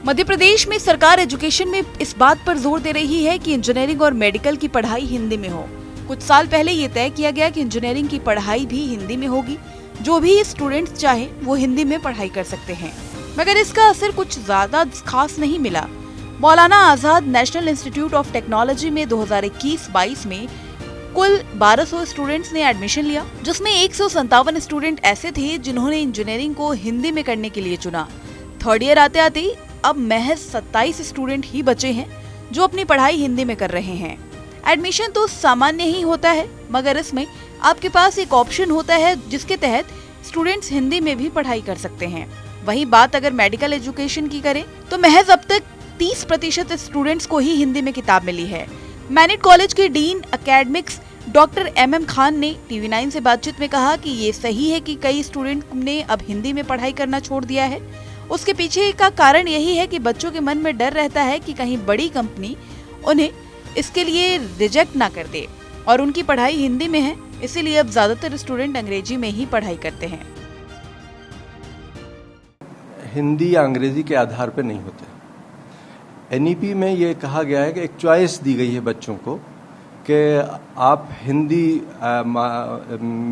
मध्य प्रदेश में सरकार एजुकेशन में इस बात पर जोर दे रही है कि इंजीनियरिंग और मेडिकल की पढ़ाई हिंदी में हो। कुछ साल पहले ये तय किया गया कि इंजीनियरिंग की पढ़ाई भी हिंदी में होगी। जो भी स्टूडेंट्स चाहे वो हिंदी में पढ़ाई कर सकते हैं, मगर इसका असर कुछ ज्यादा खास नहीं मिला। Maulana Azad national institute of technology में 2021-22 में कुल 1200 स्टूडेंट्स ने एडमिशन लिया, जिसमें 157 स्टूडेंट ऐसे थे जिन्होंने इंजीनियरिंग को हिंदी में करने के लिए चुना। थर्ड ईयर आते आते अब महज 27 स्टूडेंट ही बचे हैं जो अपनी पढ़ाई हिंदी में कर रहे हैं। एडमिशन तो सामान्य ही होता है, मगर इसमें आपके पास एक ऑप्शन होता है जिसके तहत स्टूडेंट्स हिंदी में भी पढ़ाई कर सकते हैं। वहीं बात अगर मेडिकल एजुकेशन की करें तो महज अब तक 30% स्टूडेंट्स को ही हिंदी में किताब मिली है। मैनेट कॉलेज के dean academics doctor MM Khan ने TV9 से बातचीत में कहा कि ये सही है कि कई स्टूडेंट ने अब हिंदी में पढ़ाई करना छोड़ दिया है। उसके पीछे का कारण यही है कि बच्चों के मन में डर रहता है कि कहीं बड़ी कंपनी उन्हें इसके लिए रिजेक्ट ना कर दे, और उनकी पढ़ाई हिंदी में है, इसीलिए अब ज्यादातर स्टूडेंट अंग्रेजी में ही पढ़ाई करते हैं। हिंदी या अंग्रेजी के आधार पर नहीं होते। NEP में ये कहा गया है कि एक चॉइस दी गई है बच्चों को कि आप हिंदी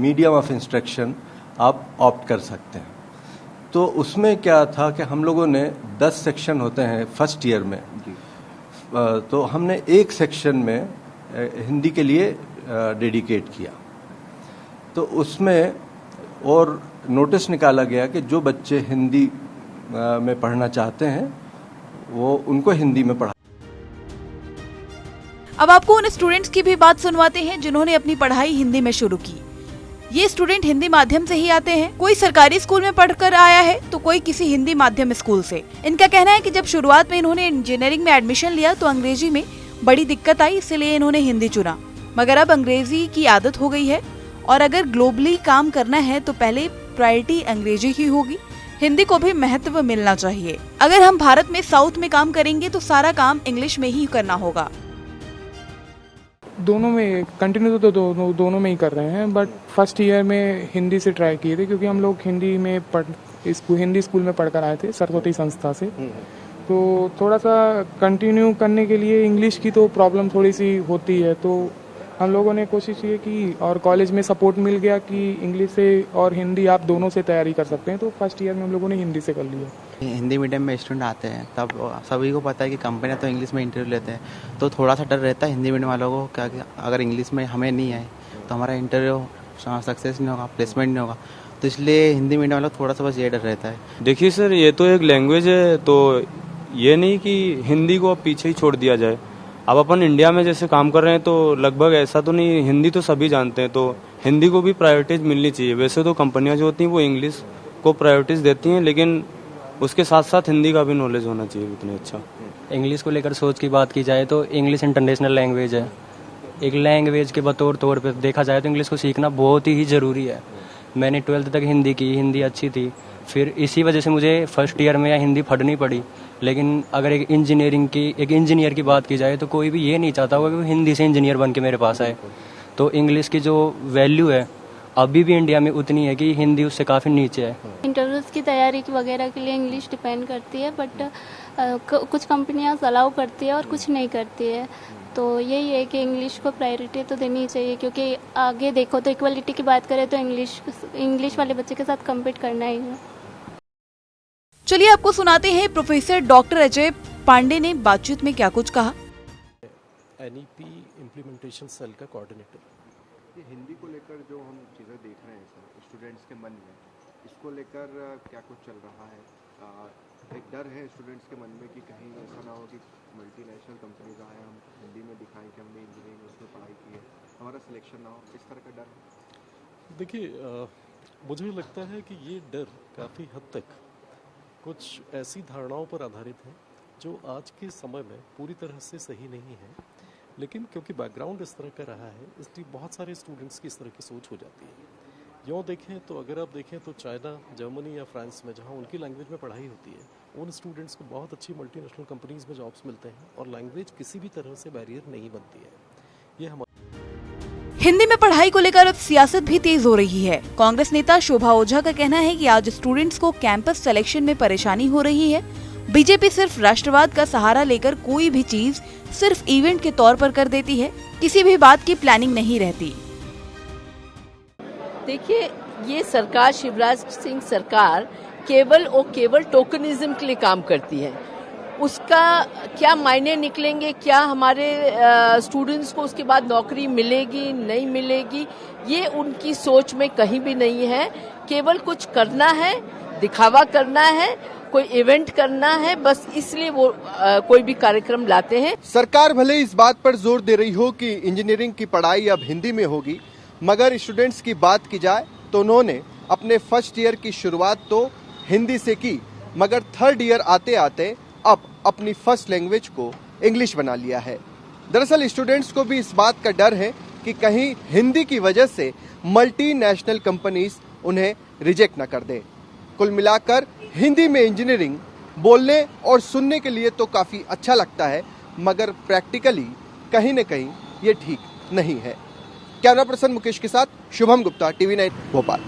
मीडियम ऑफ इंस्ट्रक्शन आप ऑप्ट कर सकते हैं। तो उसमें क्या था कि हम लोगों ने 10 सेक्शन होते हैं फर्स्ट ईयर में, तो हमने एक सेक्शन में हिंदी के लिए डेडिकेट किया। तो उसमें और नोटिस निकाला गया कि जो बच्चे हिंदी में पढ़ना चाहते हैं वो उनको हिंदी में पढ़ा। अब आपको उन स्टूडेंट्स की भी बात सुनवाते हैं जिन्होंने अपनी पढ़ाई हिंदी में शुरू की। ये स्टूडेंट हिंदी माध्यम से ही आते हैं, कोई सरकारी स्कूल में पढ़कर आया है तो कोई किसी हिंदी माध्यम स्कूल से। इनका कहना है कि जब शुरुआत में इन्होंने इंजीनियरिंग में एडमिशन लिया तो अंग्रेजी में बड़ी दिक्कत आई, इसलिए इन्होंने हिंदी चुना, मगर अब अंग्रेजी की आदत हो गई है और अगर ग्लोबली काम करना है तो पहले प्रायोरिटी अंग्रेजी ही होगी। हिंदी को भी महत्व मिलना चाहिए। अगर हम भारत में साउथ में काम करेंगे तो सारा काम इंग्लिश में ही करना होगा। दोनों में कंटिन्यू तो दोनों में ही कर रहे हैं, बट फर्स्ट ईयर में हिंदी से ट्राई किए थे क्योंकि हम लोग हिंदी स्कूल में पढ़कर आए थे सरस्वती संस्था से। तो थोड़ा सा कंटिन्यू करने के लिए इंग्लिश की तो प्रॉब्लम थोड़ी सी होती है, तो हम लोगों ने कोशिश ये की और कॉलेज में सपोर्ट मिल गया कि इंग्लिश से और हिंदी आप दोनों से तैयारी कर सकते हैं। तो फर्स्ट ईयर में हम लोगों ने हिंदी से कर लिया। हिंदी मीडियम में स्टूडेंट आते हैं तब सभी को पता है कि कंपनियां तो इंग्लिश में इंटरव्यू लेते हैं, तो थोड़ा सा डर रहता है हिंदी मीडियम वालों को क्या कि अगर इंग्लिश में हमें नहीं आए तो हमारा इंटरव्यू सक्सेस नहीं होगा, प्लेसमेंट नहीं होगा, तो इसलिए हिंदी मीडियम वालों को थोड़ा सा बस ये डर रहता है। देखिए सर, ये तो एक लैंग्वेज है, तो ये नहीं कि हिंदी को पीछे ही छोड़ दिया जाए। अब अपन इंडिया में जैसे काम कर रहे हैं तो लगभग ऐसा तो नहीं, हिंदी तो सभी जानते हैं, तो हिंदी को भी प्रायोरिटीज मिलनी चाहिए। वैसे तो कंपनियां जो होती हैं वो इंग्लिश को प्रायोरिटीज देती हैं, लेकिन उसके साथ साथ हिंदी का भी नॉलेज होना चाहिए उतना अच्छा। इंग्लिश को लेकर सोच की बात की जाए तो इंग्लिश इंटरनेशनल लैंग्वेज है। एक लैंग्वेज के तौर पर देखा जाए तो इंग्लिश को सीखना बहुत ही ज़रूरी है। मैंने 12th तक हिंदी की, हिंदी अच्छी थी, फिर इसी वजह से मुझे फर्स्ट ईयर में हिंदी पढ़नी पड़ी। लेकिन अगर एक इंजीनियर की बात की जाए तो कोई भी ये नहीं चाहता होगा कि वो हिंदी से इंजीनियर बन के मेरे पास आए। तो इंग्लिश की जो वैल्यू है अभी भी इंडिया में उतनी है कि हिंदी उससे काफ़ी नीचे है। इंटरव्यूज़ की तैयारी वगैरह के लिए इंग्लिश डिपेंड करती है, बट कुछ कंपनियां अलाउ करती है और कुछ नहीं करती है। तो यही है कि इंग्लिश को प्रायोरिटी तो देनी ही चाहिए, क्योंकि आगे देखो तो इक्वलिटी की बात करें तो इंग्लिश वाले बच्चे के साथ कम्पीट करना ही है। चलिए आपको सुनाते हैं प्रोफेसर डॉक्टर अजय पांडे ने बातचीत में क्या कुछ कहा। NEP इम्प्लीमेंटेशन सेल का कोऑर्डिनेटर। हिंदी को लेकर जो हम चीज़ें देख रहे हैं सर स्टूडेंट्स के मन में, इसको लेकर क्या कुछ चल रहा है? एक डर है स्टूडेंट्स के मन में कि कहीं ऐसा ना हो कि मल्टीनेशनल कंपनीज आए, हम हिंदी में दिखाएं कि हमने इंजीनियरिंग उसमें पढ़ाई की है, हमारा सिलेक्शन ना हो, इस तरह का डर है। देखिए, मुझे लगता है कि ये डर काफ़ी हद तक कुछ ऐसी धारणाओं पर आधारित है जो आज के समय में पूरी तरह से सही नहीं है, लेकिन क्योंकि बैकग्राउंड इस तरह का रहा है इसलिए बहुत सारे स्टूडेंट्स की इस तरह की सोच हो जाती है। यूँ देखें तो अगर आप देखें तो चाइना, जर्मनी या फ्रांस में जहाँ उनकी लैंग्वेज में पढ़ाई होती है, उन स्टूडेंट्स को बहुत अच्छी मल्टीनेशनल कंपनीज में जॉब्स मिलते हैं और लैंग्वेज किसी भी तरह से बैरियर नहीं बनती है। ये हिंदी में पढ़ाई को लेकर अब सियासत भी तेज हो रही है। कांग्रेस नेता शोभा ओझा का कहना है कि आज स्टूडेंट्स को कैंपस सिलेक्शन में परेशानी हो रही है बीजेपी सिर्फ राष्ट्रवाद का सहारा लेकर कोई भी चीज सिर्फ इवेंट के तौर पर कर देती है, किसी भी बात की प्लानिंग नहीं रहती। देखिए, ये सरकार, शिवराज सिंह सरकार केवल और केवल टोकनिज्म के लिए काम करती है। उसका क्या मायने निकलेंगे, क्या हमारे स्टूडेंट्स को उसके बाद नौकरी मिलेगी नहीं मिलेगी, ये उनकी सोच में कहीं भी नहीं है। केवल कुछ करना है, दिखावा करना है, कोई इवेंट करना है, बस इसलिए वो कोई भी कार्यक्रम लाते हैं। सरकार भले इस बात पर जोर दे रही हो कि इंजीनियरिंग की पढ़ाई अब हिंदी में होगी, मगर स्टूडेंट्स की बात की जाए तो उन्होंने अपने फर्स्ट ईयर की शुरुआत तो हिंदी से की, मगर थर्ड ईयर आते आते अब अपनी फर्स्ट लैंग्वेज को इंग्लिश बना लिया है। दरअसल स्टूडेंट्स को भी इस बात का डर है कि कहीं हिंदी की वजह से मल्टीनेशनल कंपनीज उन्हें रिजेक्ट न कर दें। कुल मिलाकर हिंदी में इंजीनियरिंग बोलने और सुनने के लिए तो काफी अच्छा लगता है, मगर प्रैक्टिकली कहीं न कहीं ये ठीक नहीं है। कैमरा पर्सन मुकेश के साथ शुभम गुप्ता, TV9 भोपाल।